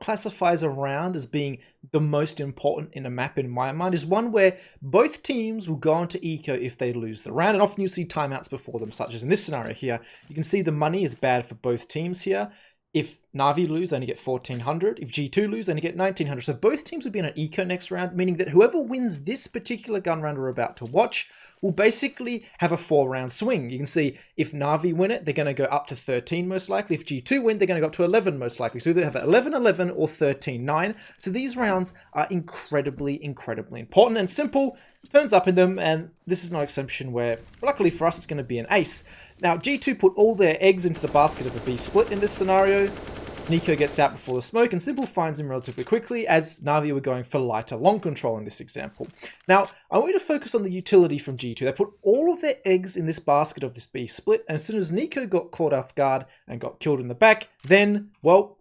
what classifies a round as being the most important in a map in my mind is one where both teams will go into eco if they lose the round, and often you'll see timeouts before them, such as in this scenario here. You can see the money is bad for both teams here. If Na'Vi lose, they only get 1,400. If G2 lose, they only get 1,900. So both teams will be in an eco next round, meaning that whoever wins this particular gun round we're about to watch will basically have a 4-round swing. You can see if Na'Vi win it, they're going to go up to 13 most likely. If G2 win, they're going to go up to 11 most likely. So they have 11-11 or 13-9. So these rounds are incredibly, incredibly important. And Simple turns up in them, and this is no exception where, luckily for us, it's going to be an ace. Now, G2 put all their eggs into the basket of a B split in this scenario. NiKo gets out before the smoke, and Simple finds him relatively quickly, as Na'Vi were going for lighter long control in this example. Now, I want you to focus on the utility from G2. They put all of their eggs in this basket of this B split, and as soon as NiKo got caught off guard and got killed in the back, then, well,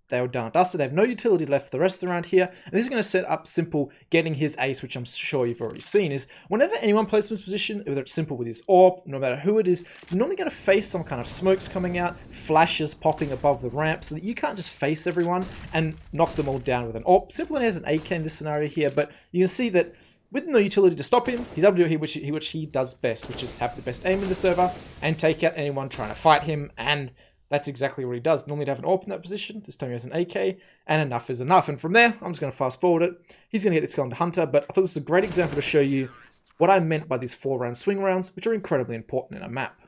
they were done and dusted. They have no utility left for the rest of the round here. And this is going to set up Simple getting his ace, which I'm sure you've already seen, is whenever anyone plays from this position, whether it's Simple with his AWP, no matter who it is, you're normally going to face some kind of smokes coming out, flashes popping above the ramp, so that you can't just face everyone and knock them all down with an AWP. Simple only has an AK in this scenario here, but you can see that with no utility to stop him, he's able to do which he does best, which is have the best aim in the server and take out anyone trying to fight him, and that's exactly what he does. Normally to have an AWP in that position. This time he has an AK, and enough is enough. And from there, I'm just going to fast forward it. He's going to get this guy onto Hunter, but I thought this was a great example to show you what I meant by these 4-round swing rounds, which are incredibly important in a map.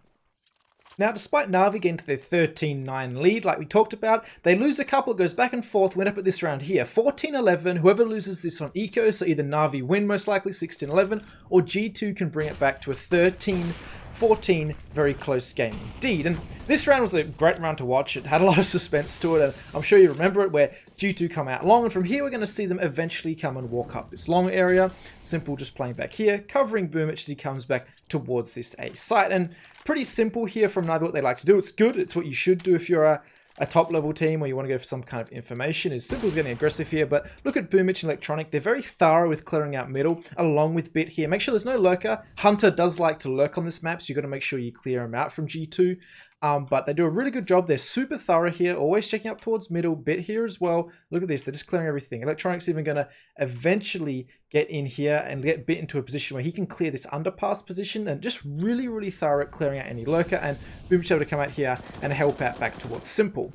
Now, despite Na'Vi getting to their 13-9 lead, like we talked about, they lose a couple, it goes back and forth, went up at this round here. 14-11, whoever loses this on eco, so either Na'Vi win most likely, 16-11, or G2 can bring it back to a 13-14, very close game indeed. And this round was a great round to watch. It had a lot of suspense to it, and I'm sure you remember it, where G2 come out long, and from here we're going to see them eventually come and walk up this long area. Simple just playing back here, covering Boomich as he comes back towards this A site. And pretty simple here from Na'Vi what they like to do. It's good, it's what you should do if you're a top level team or you want to go for some kind of information. Is Simple's getting aggressive here, but look at Boomich and Electronic. They're very thorough with clearing out middle, along with Bit here. Make sure there's no lurker. Hunter does like to lurk on this map, so you've got to make sure you clear him out from G2. But they do a really good job. They're super thorough here, always checking up towards middle. Bit here as well. Look at this, they're just clearing everything. Electronic's even going to eventually get in here and get Bit into a position where he can clear this underpass position, and just really, really thorough at clearing out any lurker, and Boomich able to come out here and help out back towards Simple.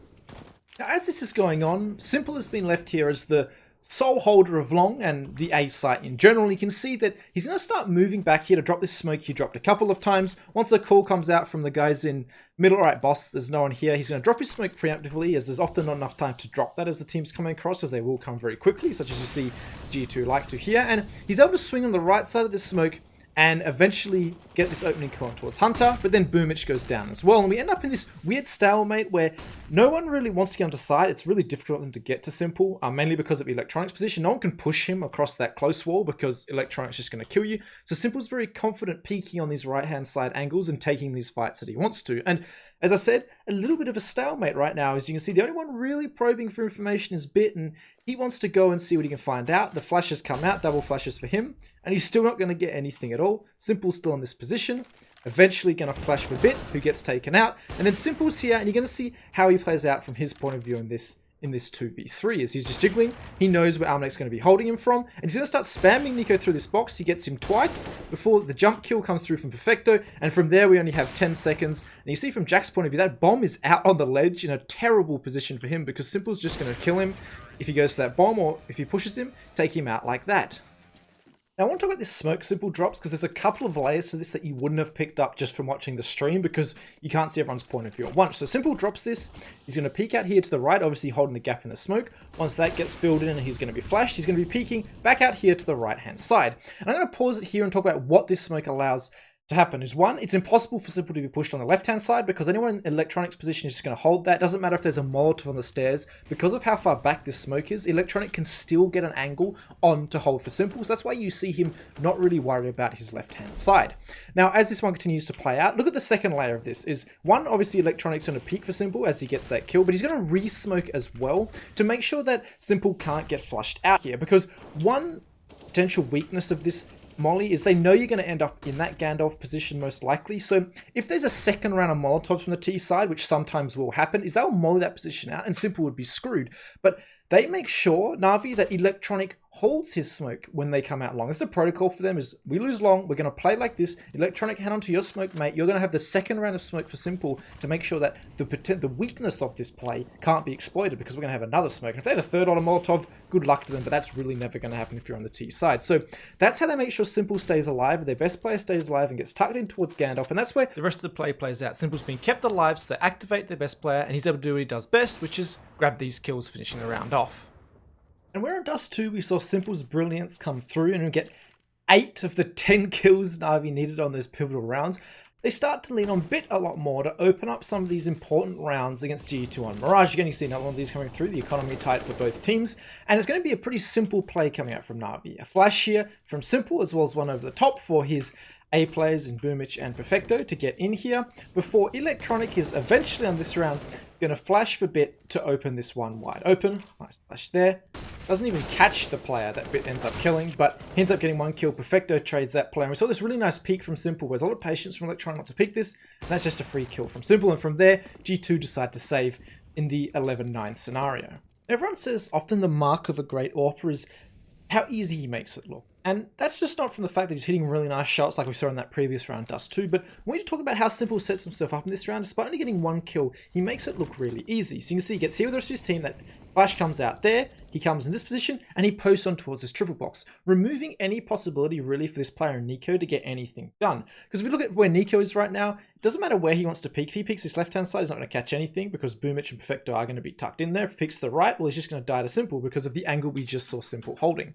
Now, as this is going on, Simple has been left here as the sole holder of long and the A site in general. You can see that he's going to start moving back here to drop this smoke he dropped a couple of times. Once the call comes out from the guys in middle, alright boss, there's no one here, he's going to drop his smoke preemptively, as there's often not enough time to drop that as the team's coming across, as they will come very quickly, such as you see G2 like to here. And he's able to swing on the right side of this smoke and eventually get this opening kill on towards Hunter, but then Boomich goes down as well, and we end up in this weird stalemate where no one really wants to get onto side. It's really difficult for them to get to Simple, mainly because of Electronic's position. No one can push him across that close wall because Electronic's just going to kill you. So Simple's very confident peeking on these right-hand side angles and taking these fights that he wants to. And as I said, a little bit of a stalemate right now. As you can see, the only one really probing for information is Bit, and he wants to go and see what he can find out. The flashes come out, double flashes for him, and he's still not going to get anything at all. Simple's still in this position, eventually going to flash for Bit, who gets taken out, and then Simple's here, and you're going to see how he plays out from his point of view in this 2v3, as he's just jiggling. He knows where Armnex's going to be holding him from, and he's going to start spamming NiKo through this box. He gets him twice before the jump kill comes through from Perfecto, and from there we only have 10 seconds. And you see from Jack's point of view, that bomb is out on the ledge in a terrible position for him, because Simple's just going to kill him if he goes for that bomb, or if he pushes him, take him out like that. Now I want to talk about this smoke Simple drops, because there's a couple of layers to this that you wouldn't have picked up just from watching the stream, because you can't see everyone's point of view at once. So Simple drops this, he's going to peek out here to the right, obviously holding the gap in the smoke. Once that gets filled in and he's going to be flashed, he's going to be peeking back out here to the right hand side. And I'm going to pause it here and talk about what this smoke allows to happen. Is one, it's impossible for Simple to be pushed on the left hand side, because anyone in Electronic's position is just going to hold that. Doesn't matter if there's a Molotov on the stairs, because of how far back this smoke is, Electronic can still get an angle on to hold for Simple, so that's why you see him not really worried about his left hand side. Now as this one continues to play out, look at the second layer of this. Is one, obviously Electronic's going to peek for Simple as he gets that kill, but he's going to re-smoke as well to make sure that Simple can't get flushed out here, because one potential weakness of this Molly is they know you're going to end up in that Gandalf position most likely. So if there's a second round of Molotovs from the T side, which sometimes will happen, is they'll Molly that position out and Simple would be screwed. But they make sure, Na'Vi, that Electronic holds his smoke when they come out long. This is a protocol for them, is we lose long, we're going to play like this. Electronic, head onto your smoke, mate. You're going to have the second round of smoke for Simple to make sure that the weakness of this play can't be exploited, because we're going to have another smoke. And if they have a third on a Molotov, good luck to them, but that's really never going to happen if you're on the T side. So that's how they make sure Simple stays alive, their best player stays alive and gets tucked in towards Gandalf, and that's where the rest of the play plays out. Simple's being kept alive, so they activate their best player, and he's able to do what he does best, which is grab these kills, finishing the round off. And where in Dust 2 we saw Simple's brilliance come through and get 8 of the 10 kills Na'Vi needed on those pivotal rounds, they start to lean on Bit a lot more to open up some of these important rounds against G2 on Mirage. You're going to see another one of these coming through, the economy tight for both teams, and it's going to be a pretty simple play coming out from Na'Vi. A flash here from Simple, as well as one over the top for his A players in Boomich and Perfecto to get in here, before Electronic is eventually on this round going to flash for Bit to open this one wide open. Nice flash there. Doesn't even catch the player that Bit ends up killing, but he ends up getting one kill. Perfecto trades that player. And we saw this really nice peek from Simple, where there's a lot of patience from Electronic not to pick this, and that's just a free kill from Simple. And from there, G2 decide to save in the 11-9 scenario. Everyone says often the mark of a great AWPer is how easy he makes it look. And that's just not from the fact that he's hitting really nice shots like we saw in that previous round, Dust 2, but we need to talk about how Simple sets himself up in this round. Despite only getting one kill, he makes it look really easy. So you can see he gets here with the rest of his team, that flash comes out there, he comes in this position, and he posts on towards this triple box, removing any possibility really for this player in Nico to get anything done. Because if we look at where Nico is right now, it doesn't matter where he wants to peek. If he peeks this left-hand side, he's not going to catch anything because Boomich and Perfecto are going to be tucked in there. If he peeks to the right, well, he's just going to die to Simple because of the angle we just saw Simple holding.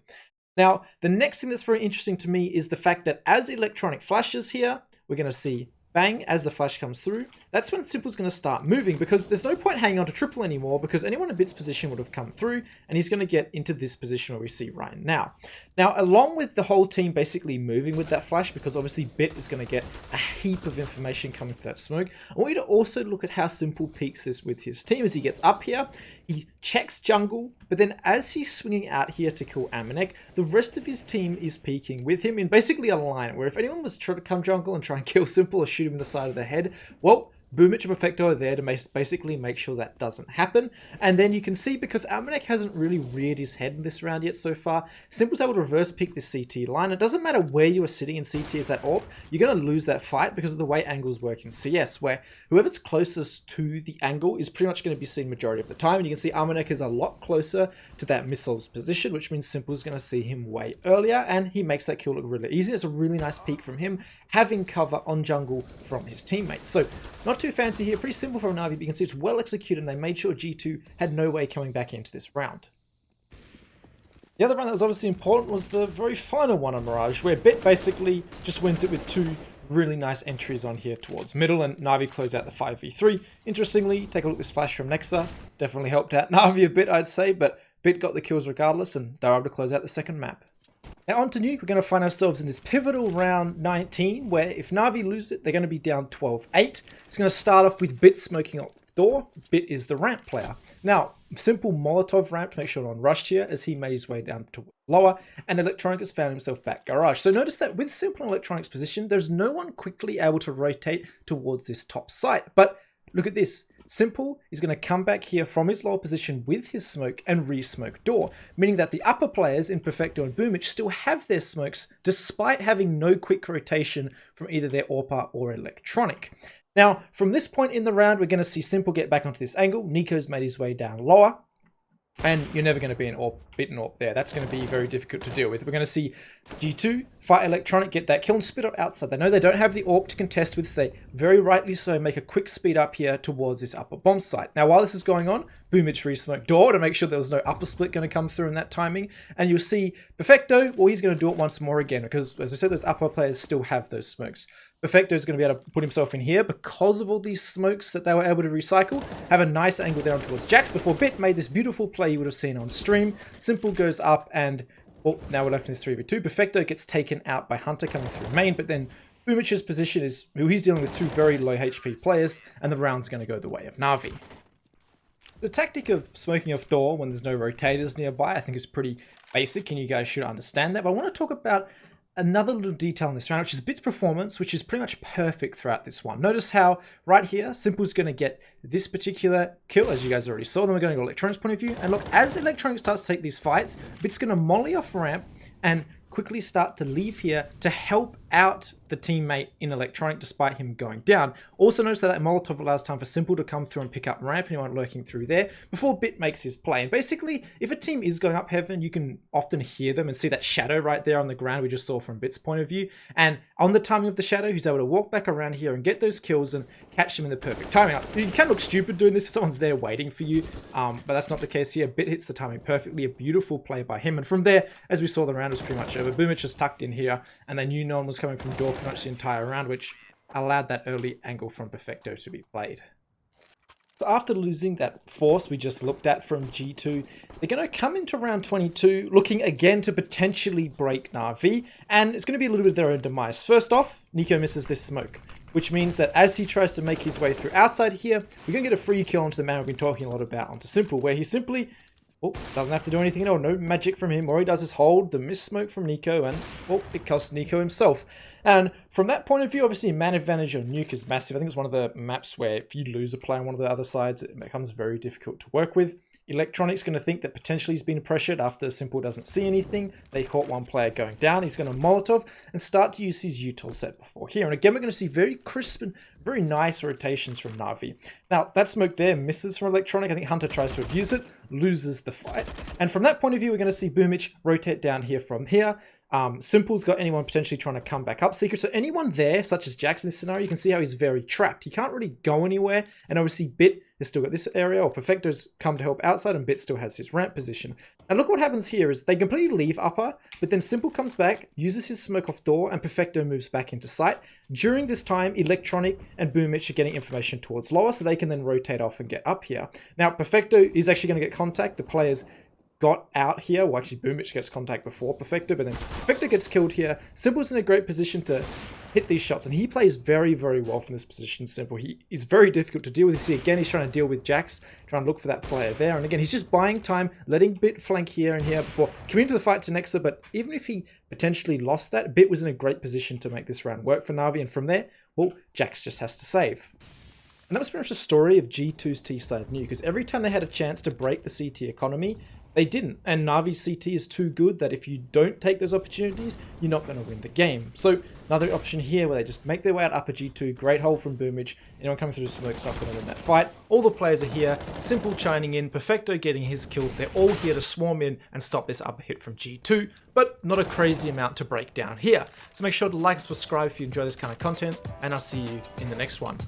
Now, the next thing that's very interesting to me is the fact that as Electronic flashes here, we're going to see bang as the flash comes through. That's when Simple's going to start moving, because there's no point hanging on to triple anymore, because anyone in Bit's position would have come through, and he's going to get into this position where we see right now. Now, along with the whole team basically moving with that flash, because obviously Bit is going to get a heap of information coming through that smoke, I want you to also look at how Simple peeks this with his team. As he gets up here, he checks jungle, but then as he's swinging out here to kill Amanek, the rest of his team is peeking with him in basically a line where if anyone was trying to come jungle and try and kill Simple or shoot him in the side of the head, well, Boomich and Perfecto are there to basically make sure that doesn't happen. And then you can see, because Amanek hasn't really reared his head in this round yet so far, Simple's able to reverse pick this CT line. It doesn't matter where you are sitting in CT as that AWP, you're going to lose that fight because of the way angles work in CS, where whoever's closest to the angle is pretty much going to be seen majority of the time. And you can see Amanek is a lot closer to that missile's position, which means Simple's going to see him way earlier, and he makes that kill look really easy. It's a really nice peek from him, having cover on jungle from his teammates. So, not too fancy here, pretty simple from Na'Vi, but you can see it's well executed, and they made sure G2 had no way coming back into this round. The other round that was obviously important was the very final one on Mirage, where Bit basically just wins it with two really nice entries on here towards middle, and Na'Vi close out the 5v3. Interestingly, take a look at this flash from Nexa. Definitely helped out Na'Vi a bit, I'd say, but Bit got the kills regardless, and they were able to close out the second map. Now on to Nuke, we're going to find ourselves in this pivotal round 19, where if Na'Vi lose it, they're going to be down 12-8. It's going to start off with Bit smoking up the door. Bit is the ramp player. Now, Simple Molotov ramp to make sure no one rushed here as he made his way down to lower, and Electronic has found himself back garage. So notice that with Simple and Electronic's position, there's no one quickly able to rotate towards this top site. But look at this. Simple is going to come back here from his lower position with his smoke and re-smoke door, meaning that the upper players in Perfecto and Boomich still have their smokes despite having no quick rotation from either their AWPer or Electronic. Now, from this point in the round, we're going to see Simple get back onto this angle. Nico's made his way down lower, and you're never going to be an AWP, Bit and AWP there. That's going to be very difficult to deal with. We're going to see G2 fight Electronic, get that kill and spit up outside. They know they don't have the AWP to contest with, so they very rightly so make a quick speed up here towards this upper bomb site. Now, while this is going on, Boomich re-smoke door to make sure there was no upper split going to come through in that timing. And you'll see Perfecto, well, he's going to do it once more again, because as I said, those upper players still have those smokes. Perfecto is going to be able to put himself in here because of all these smokes that they were able to recycle. Have a nice angle there on towards Jax before Bit made this beautiful play you would have seen on stream. Simple goes up and, well, now we're left in this 3v2. Perfecto gets taken out by Hunter coming through main, but then Boomich's position is, well, he's dealing with two very low HP players, and the round's going to go the way of Na'Vi. The tactic of smoking off door when there's no rotators nearby, I think is pretty basic, and you guys should understand that. But I want to talk about another little detail in this round, which is Bit's performance, which is pretty much perfect throughout this one. Notice how right here, Simple's going to get this particular kill, as you guys already saw. Then we're going to go Electronics point of view. And look, as Electronics starts to take these fights, Bit's going to molly off ramp and quickly start to leave here to help out the teammate in Electronic despite him going down. Also notice that Molotov allows time for Simple to come through and pick up ramp, anyone lurking through there, before Bit makes his play. And basically, if a team is going up heaven, you can often hear them and see that shadow right there on the ground we just saw from Bit's point of view. And on the timing of the shadow, he's able to walk back around here and get those kills and catch them in the perfect timing. You can look stupid doing this if someone's there waiting for you, but that's not the case here. Bit hits the timing perfectly, a beautiful play by him. And from there, as we saw, the round was pretty much over. Boomich just tucked in here, and they knew no one was coming from door pretty much the entire round, which allowed that early angle from Perfecto to be played. So after losing that force we just looked at from G2, they're going to come into round 22 looking again to potentially break Na'Vi, and it's going to be a little bit of their own demise. First off, NiKo misses this smoke, which means that as he tries to make his way through outside here, we're going to get a free kill onto the man we've been talking a lot about, onto Simple, where he simply doesn't have to do anything at all. No magic from him. All he does is hold the missed smoke from NiKo, and it costs NiKo himself. And from that point of view, obviously, man advantage on Nuke is massive. I think it's one of the maps where if you lose a player on one of the other sides, it becomes very difficult to work with. Electronic's going to think that potentially he's been pressured after Simple doesn't see anything. They caught one player going down. He's going to Molotov and start to use his util set before here. And again, we're going to see very crisp and very nice rotations from Na'Vi. Now, that smoke there misses from Electronic. I think Hunter tries to abuse it, loses the fight. And from that point of view, we're going to see Boomich rotate down here from here. Simple's got anyone potentially trying to come back up Secret. So anyone there, such as Jax in this scenario, you can see how he's very trapped. He can't really go anywhere. And obviously Bit has still got this area, or Perfecto's come to help outside, and Bit still has his ramp position. And look what happens here is they completely leave upper, but then Simple comes back, uses his smoke off door, and Perfecto moves back into sight. During this time, Electronic and Boomich are getting information towards lower, so they can then rotate off and get up here. Now, Perfecto is actually going to get contact. The players got out here. Well, actually, Boomich gets contact before Perfecto, but then Perfecto gets killed here. Simple's in a great position to hit these shots, and he plays very, very well from this position. Simple. He is very difficult to deal with. You see, again, he's trying to deal with Jax, trying to look for that player there. And again, he's just buying time, letting Bit flank here and here before coming into the fight to Nexa. But even if he potentially lost that, Bit was in a great position to make this round work for Na'Vi. And from there, well, Jax just has to save. And that was pretty much the story of G2's T-side Nuke, because every time they had a chance to break the CT economy, they didn't. And Na'Vi's CT is too good that if you don't take those opportunities, you're not going to win the game. So another option here where they just make their way out upper G2. Great hold from Boomich. Anyone coming through the smoke's not going to win that fight. All the players are here. Simple chiming in. Perfecto getting his kill. They're all here to swarm in and stop this upper hit from G2. But not a crazy amount to break down here. So make sure to like and subscribe if you enjoy this kind of content. And I'll see you in the next one.